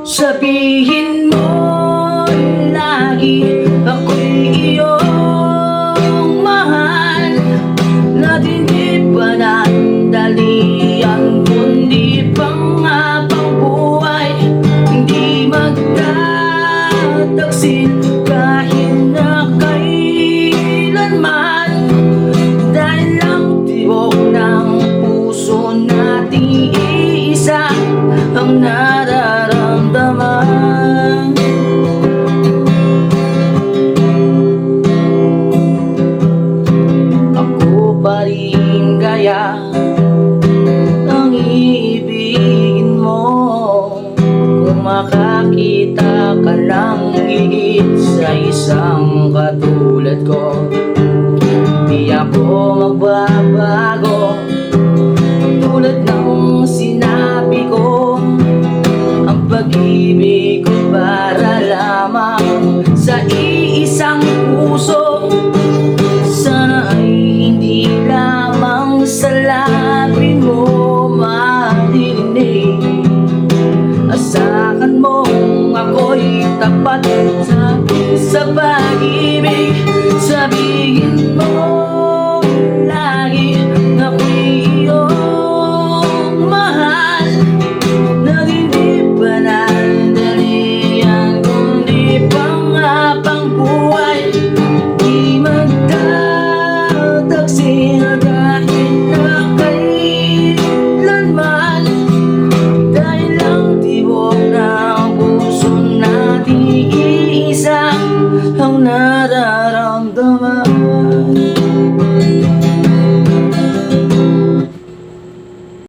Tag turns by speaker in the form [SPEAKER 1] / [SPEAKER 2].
[SPEAKER 1] Sabihin mo lagi ako'y iyong mahal, na hindi pa nandalian kundi panghabang buhay. Hindi magtataksin kahit na kailanman, dahil lang tibok ng puso nating iisa ang nararamdaman. Ako pa rin kaya ang iibigin mo, kung makakita ka lang higit sa isang katulad ko. Di ako magbabago, tulad ng sinabi ko. Ang pag-ibig ko para lamang sa iisang puso. Sana ay hindi lamang sa labi mo marinig. Asahan mong ako'y tapat sa pag-ibig. Sabihin mo